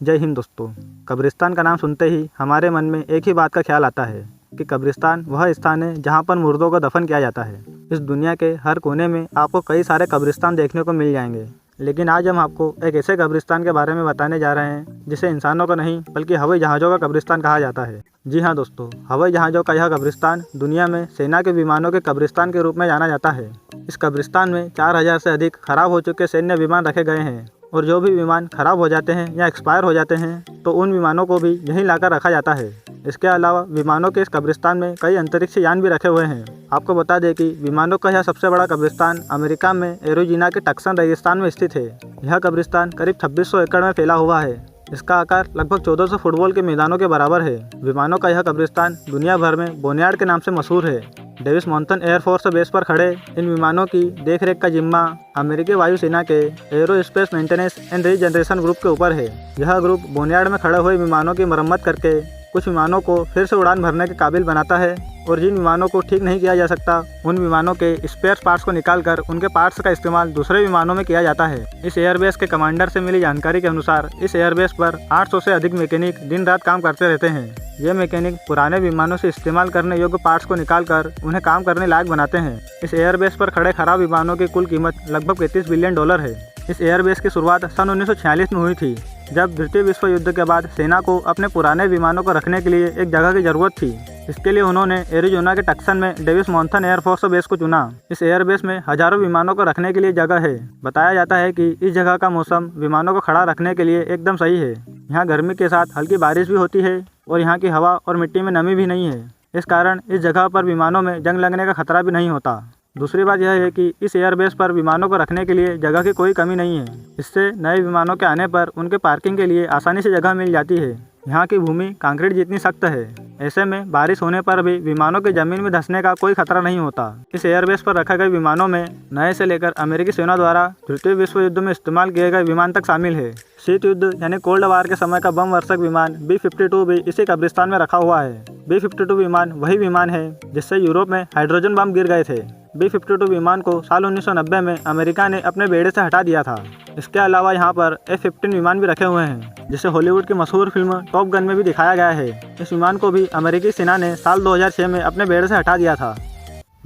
जय हिंद दोस्तों। कब्रिस्तान का नाम सुनते ही हमारे मन में एक ही बात का ख्याल आता है कि कब्रिस्तान वह स्थान है जहां पर मुर्दों को दफन किया जाता है। इस दुनिया के हर कोने में आपको कई सारे कब्रिस्तान देखने को मिल जाएंगे, लेकिन आज हम आपको एक ऐसे कब्रिस्तान के बारे में बताने जा रहे हैं जिसे इंसानों का नहीं बल्कि हवाई जहाज़ों का कब्रिस्तान कहा जाता है। जी हाँ दोस्तों, हवाई जहाज़ों का यह कब्रिस्तान दुनिया में सेना के विमानों के कब्रिस्तान के रूप में जाना जाता है। इस कब्रिस्तान में 4000 से अधिक खराब हो चुके सैन्य विमान रखे गए हैं और जो भी विमान खराब हो जाते हैं या एक्सपायर हो जाते हैं तो उन विमानों को भी यहीं लाकर रखा जाता है। इसके अलावा विमानों के इस कब्रिस्तान में कई अंतरिक्ष यान भी रखे हुए हैं। आपको बता दें कि विमानों का यह सबसे बड़ा कब्रिस्तान अमेरिका में एरिज़ोना के टक्सन रेगिस्तान में स्थित है। यह कब्रिस्तान करीब 2600 एकड़ में फैला हुआ है। इसका आकार लगभग 1400 फुटबॉल के मैदानों के बराबर है। विमानों का यह कब्रिस्तान दुनिया भर में बोनयार्ड के नाम से मशहूर है। डेविस माउंटेन एयरफोर्स बेस पर खड़े इन विमानों की देखरेख का जिम्मा अमेरिकी वायुसेना के aerospace maintenance and regeneration group के ऊपर है। यह ग्रुप बोनयार्ड में खड़े हुए विमानों की मरम्मत करके कुछ विमानों को फिर से उड़ान भरने के काबिल बनाता है और जिन विमानों को ठीक नहीं किया जा सकता उन विमानों के स्पेयर पार्ट्स को निकालकर उनके पार्ट्स का इस्तेमाल दूसरे विमानों में किया जाता है। इस एयरबेस के कमांडर से मिली जानकारी के अनुसार इस एयरबेस पर 800 से अधिक मैकेनिक दिन रात काम करते रहते हैं। ये मैकेनिक पुराने विमानों से इस्तेमाल करने योग्य पार्ट्स को निकालकर उन्हें काम करने लायक बनाते हैं। इस एयरबेस पर खड़े खराब विमानों की कुल कीमत लगभग $35 बिलियन है। इस एयरबेस की शुरुआत सन 1946 में हुई थी, जब द्वितीय विश्व युद्ध के बाद सेना को अपने पुराने विमानों को रखने के लिए एक जगह की जरूरत थी। इसके लिए उन्होंने एरिज़ोना के टक्सन में डेविस माउंटेन एयरफोर्स बेस को चुना। इस एयरबेस में हजारों विमानों को रखने के लिए जगह है। बताया जाता है कि इस जगह का मौसम विमानों को खड़ा रखने के लिए एकदम सही है। यहाँ गर्मी के साथ हल्की बारिश भी होती है और यहाँ की हवा और मिट्टी में नमी भी नहीं है। इस कारण इस जगह पर विमानों में जंग लगने का खतरा भी नहीं होता। दूसरी बात यह है कि इस एयरबेस पर विमानों को रखने के लिए जगह की कोई कमी नहीं है। इससे नए विमानों के आने पर उनके पार्किंग के लिए आसानी से जगह मिल जाती है। यहाँ की भूमि कंक्रीट जितनी सख्त है, ऐसे में बारिश होने पर भी विमानों की जमीन में धंसने का कोई खतरा नहीं होता। इस एयरबेस पर रखे गए विमानों में नए से लेकर अमेरिकी सेना द्वारा द्वितीय विश्व युद्ध में इस्तेमाल किए गए विमान तक शामिल है। शीत युद्ध यानी कोल्ड वार के समय का बम वर्षक विमान B-52 भी इसी कब्रिस्तान में रखा हुआ है। B-52 विमान वही विमान है जिससे यूरोप में हाइड्रोजन बम गिर गए थे। B-52 विमान को साल 1990 में अमेरिका ने अपने बेड़े से हटा दिया था। इसके अलावा यहाँ पर F-15 विमान भी रखे हुए हैं, जिसे हॉलीवुड की मशहूर फिल्म टॉप गन में भी दिखाया गया है। इस विमान को भी अमेरिकी सेना ने साल 2006 में अपने बेड़े से हटा दिया था।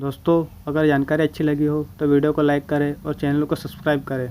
दोस्तों, अगर जानकारी अच्छी लगी हो तो वीडियो को लाइक करें और चैनल को सब्सक्राइब करें।